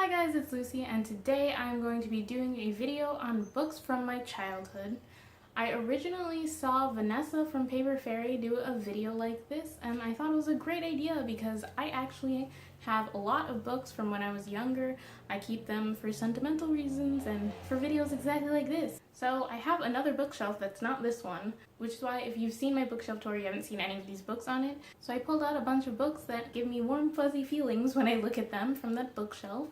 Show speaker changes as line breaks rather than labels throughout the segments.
guys, it's Lucy, and today I'm going to be doing a video on books from my childhood. I originally saw Vanessa from Paper Fairy do a video like this, and I thought it was a great idea because I actually have a lot of books from when I was younger. I keep them for sentimental reasons and for videos exactly like this. So I have another bookshelf that's not this one, which is why if you've seen my bookshelf tour, you haven't seen any of these books on it. So I pulled out a bunch of books that give me warm, fuzzy feelings when I look at them from that bookshelf.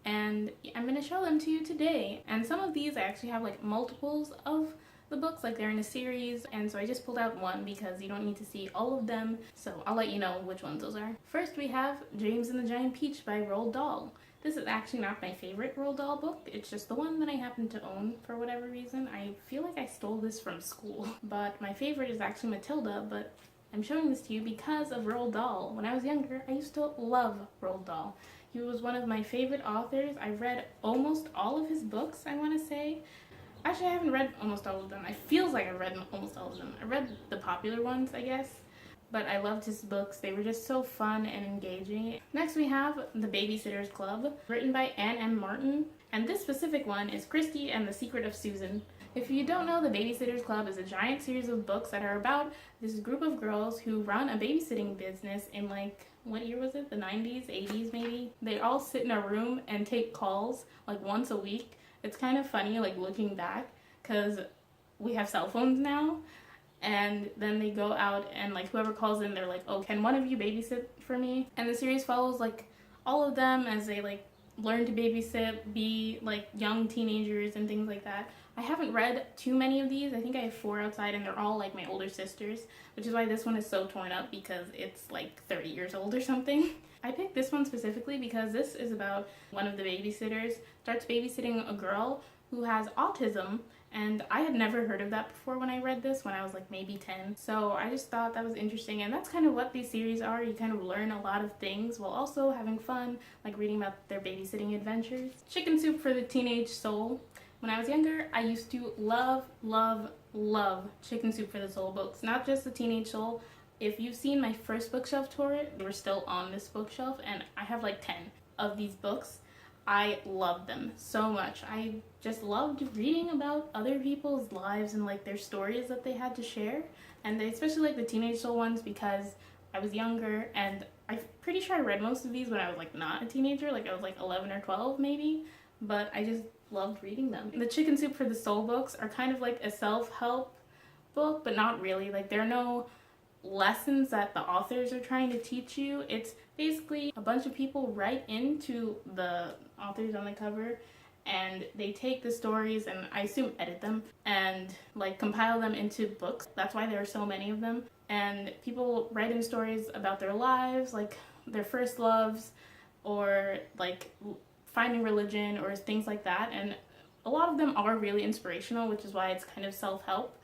And I'm going to show them to you today. And some of these I actually have like multiples of the books, like they're in a series, and so I just pulled out one because you don't need to see all of them, so I'll let you know which ones those are. First we have James and the Giant Peach by Roald Dahl. This is actually not my favorite Roald Dahl book, it's just the one that I happen to own for whatever reason. I feel like I stole this from school, but my favorite is actually Matilda, but I'm showing this to you because of Roald Dahl. When I was younger, I used to love Roald Dahl. He was one of my favorite authors. I read almost all of his books, I want to say. Actually, I haven't read almost all of them. It feels like I've read almost all of them. I read the popular ones, I guess. But I loved his books. They were just so fun and engaging. Next we have The Babysitter's Club, written by Anne M. Martin. And this specific one is Christy and the Secret of Susan. If you don't know, The Babysitter's Club is a giant series of books that are about this group of girls who run a babysitting business in like, what year was it? The 90s, 80s maybe? They all sit in a room and take calls like once a week. It's kind of funny, like, looking back, because we have cell phones now, and then they go out and, like, whoever calls in, they're like, oh, can one of you babysit for me? And the series follows, like, all of them as they, like, learn to babysit, be, like, young teenagers and things like that. I haven't read too many of these. I think I have 4 outside, and they're all, like, my older sisters, which is why this one is so torn up, because it's, like, 30 years old or something. I picked this one specifically because this is about one of the babysitters starts babysitting a girl who has autism, and I had never heard of that before when I read this when I was like maybe 10. So I just thought that was interesting, and that's kind of what these series are. You kind of learn a lot of things while also having fun, like reading about their babysitting adventures. Chicken Soup for the Teenage Soul. When I was younger, I used to love Chicken Soup for the Soul books, not just the Teenage Soul. If you've seen my first bookshelf tour, they were still on this bookshelf, and I have like 10 of these books. I love them so much. I just loved reading about other people's lives and like their stories that they had to share, and especially like the Teenage Soul ones because I was younger, and I'm pretty sure I read most of these when I was like not a teenager, like I was like 11 or 12 maybe, but I just loved reading them. The Chicken Soup for the Soul books are kind of like a self-help book, but not really. Like there are no lessons that the authors are trying to teach you. It's basically a bunch of people write into the authors on the cover, and they take the stories and I assume edit them and like compile them into books. That's why there are so many of them. And people write in stories about their lives, like their first loves or like finding religion or things like that. And a lot of them are really inspirational, which is why it's kind of self-help.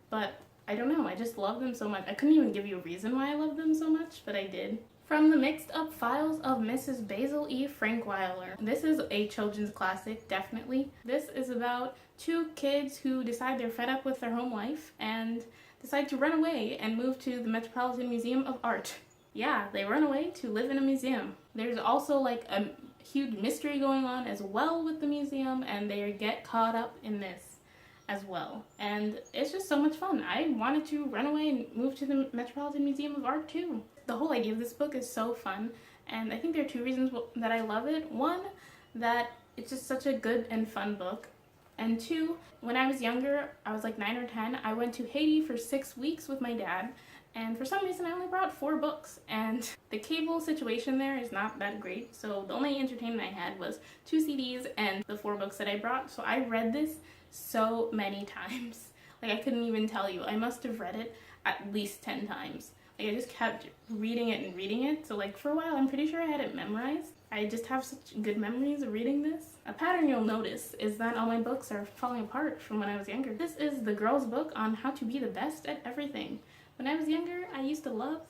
But I don't know, I just love them so much. I couldn't even give you a reason why I love them so much, but I did. From the Mixed Up Files of Mrs. Basil E. Frankweiler. This is a children's classic, definitely. This is about 2 kids who decide they're fed up with their home life and decide to run away and move to the Metropolitan Museum of Art. Yeah, they run away to live in a museum. There's also like a huge mystery going on as well with the museum, and they get caught up in this as well, and it's just so much fun. I wanted to run away and move to the Metropolitan Museum of Art too. The whole idea of this book is so fun, and I think there are 2 reasons that I love it. One, that it's just such a good and fun book, and 2, when I was younger, I was like 9 or 10, I went to Haiti for 6 weeks with my dad, and for some reason I only brought 4 books, and the cable situation there is not that great, so the only entertainment I had was 2 CDs and the 4 books that I brought. So I read this so many times. Like I couldn't even tell you. I must have read it at least 10 times. Like I just kept reading it and reading it. So like for a while I'm pretty sure I had it memorized. I just have such good memories of reading this. A pattern you'll notice is that all my books are falling apart from when I was younger. This is the girl's book on how to be the best at everything. When I was younger, I used to love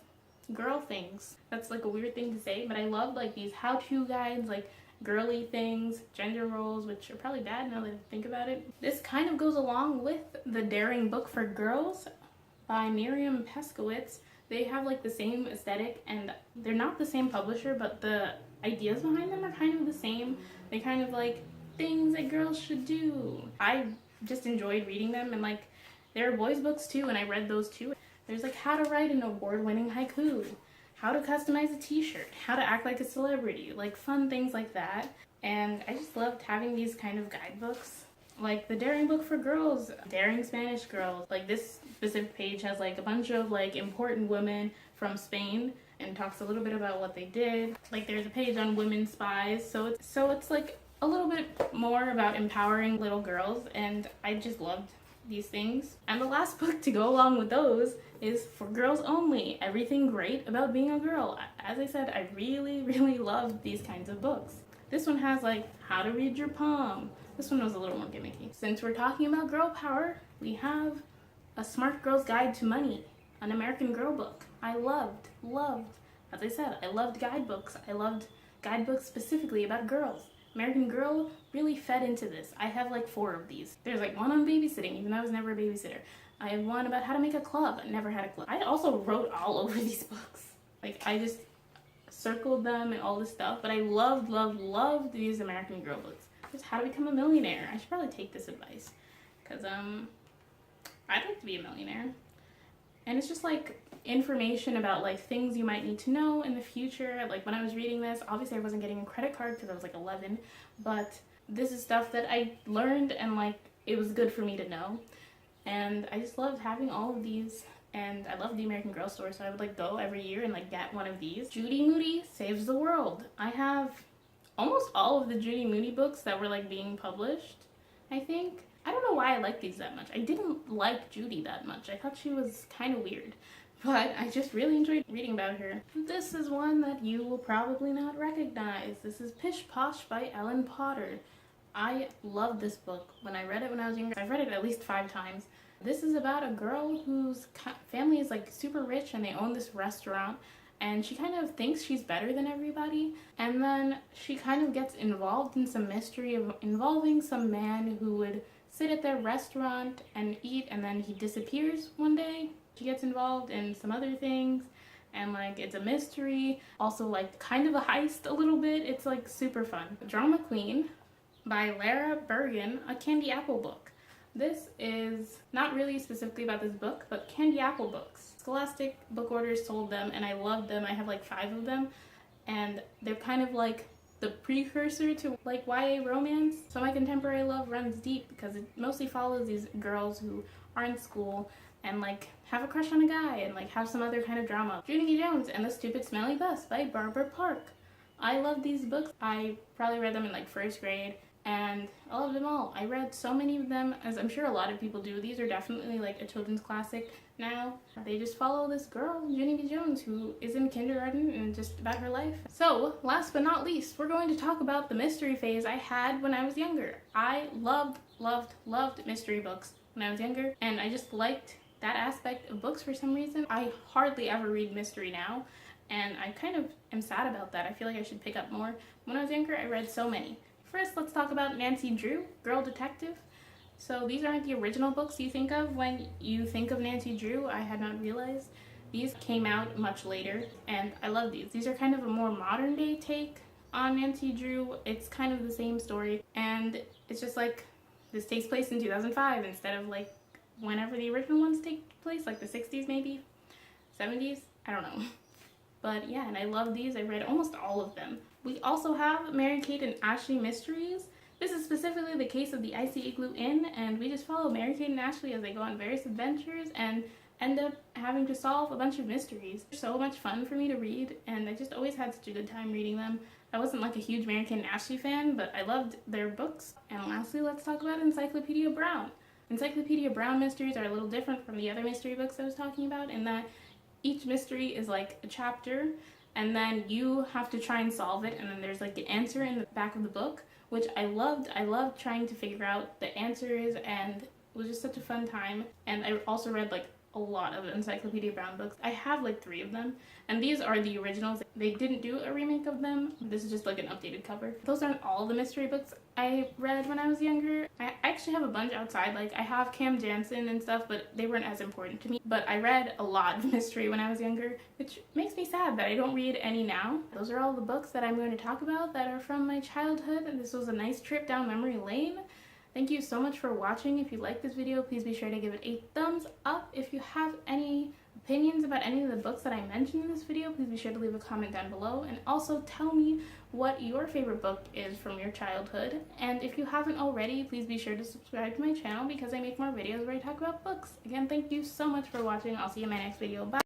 girl things. That's like a weird thing to say, but I love like these how-to guides, like girly things, gender roles, which are probably bad now that I think about it. This kind of goes along with The Daring Book for Girls by Miriam Peskowitz. They have like the same aesthetic, and they're not the same publisher, but the ideas behind them are kind of the same. They kind of like things that girls should do. I just enjoyed reading them, and like there are boys books too, and I read those too. There's like how to write an award-winning haiku, how to customize a t-shirt, how to act like a celebrity, like fun things like that. And I just loved having these kind of guidebooks. Like the daring book for girls, daring Spanish girls. Like this specific page has like a bunch of like important women from Spain and talks a little bit about what they did. Like there's a page on women spies, so it's like a little bit more about empowering little girls, and I just loved these things. And the last book to go along with those is For Girls Only, Everything Great About Being a Girl. As I said, I really, really love these kinds of books. This one has like how to read your palm. This one was a little more gimmicky. Since we're talking about girl power, we have A Smart Girl's Guide to Money, an American Girl book. I loved. As I said, I loved guidebooks. I loved guidebooks specifically about girls. American Girl really fed into this. I have like 4 of these. There's like one on babysitting, even though I was never a babysitter. I have one about how to make a club. I never had a club. I also wrote all over these books. Like I just circled them and all this stuff, but I loved these American Girl books. Just how to become a millionaire. I should probably take this advice because I'd like to be a millionaire. And it's just like information about like things you might need to know in the future. Like when I was reading this, obviously I wasn't getting a credit card because I was like 11, but this is stuff that I learned and like it was good for me to know. And I just loved having all of these, and I love the American Girl store, so I would like go every year and like get one of these. Judy Moody Saves the World. I have almost all of the Judy Moody books that were like being published, I think. I don't know why I like these that much. I didn't like Judy that much. I thought she was kind of weird, but I just really enjoyed reading about her. This is one that you will probably not recognize. This is Pish Posh by Ellen Potter. I loved this book when I read it when I was younger. I've read it at least 5 times. This is about a girl whose family is like super rich and they own this restaurant, and she kind of thinks she's better than everybody, and then she kind of gets involved in some mystery involving some man who would sit at their restaurant and eat, and then he disappears one day. She gets involved in some other things, and like it's a mystery, also like kind of a heist a little bit. It's like super fun. Drama Queen by Lara Bergen, a candy apple book. This is not really specifically about this book, but candy apple books. Scholastic Book Orders sold them, and I loved them. I have like 5 of them, and they're kind of like the precursor to like YA romance. So my contemporary love runs deep because it mostly follows these girls who are in school and like have a crush on a guy and like have some other kind of drama. Judy Jones and the Stupid Smelly Bus by Barbara Park. I love these books. I probably read them in like 1st grade, and I love them all. I read so many of them, as I'm sure a lot of people do. These are definitely like a children's classic now. They just follow this girl, Judy Jones, who is in kindergarten and just about her life. So, last but not least, we're going to talk about the mystery phase I had when I was younger. I loved mystery books when I was younger, and I just liked that aspect of books for some reason. I hardly ever read mystery now, and I kind of am sad about that. I feel like I should pick up more. When I was younger, I read so many. First, let's talk about Nancy Drew, Girl Detective. So these aren't the original books you think of when you think of Nancy Drew. I had not realized. These came out much later, and I love these. These are kind of a more modern day take on Nancy Drew. It's kind of the same story, and it's just like this takes place in 2005 instead of like whenever the original ones take place, like the 60s maybe, 70s, I don't know. But yeah, and I love these. I read almost all of them. We also have Mary-Kate and Ashley Mysteries. This is specifically the case of the Icy Igloo Inn, and we just follow Mary-Kate and Ashley as they go on various adventures and end up having to solve a bunch of mysteries. They're so much fun for me to read, and I just always had such a good time reading them. I wasn't like a huge Mary-Kate and Ashley fan, but I loved their books. And lastly, let's talk about Encyclopedia Brown. Encyclopedia Brown mysteries are a little different from the other mystery books I was talking about in that each mystery is like a chapter, and then you have to try and solve it, and then there's like an answer in the back of the book, which I loved. I loved trying to figure out the answers, and it was just such a fun time. And I also read like a lot of Encyclopedia Brown books. I have like 3 of them, and these are the originals. They didn't do a remake of them. This is just like an updated cover. Those aren't all the mystery books I read when I was younger. I actually have a bunch outside. Like, I have Cam Jansen and stuff, but they weren't as important to me. But I read a lot of mystery when I was younger, which makes me sad that I don't read any now. Those are all the books that I'm going to talk about that are from my childhood. This was a nice trip down memory lane. Thank you so much for watching. If you like this video, please be sure to give it a thumbs up. If you have any opinions about any of the books that I mentioned in this video, please be sure to leave a comment down below, and also tell me what your favorite book is from your childhood. And if you haven't already, please be sure to subscribe to my channel because I make more videos where I talk about books. Again, thank you so much for watching. I'll see you in my next video. Bye!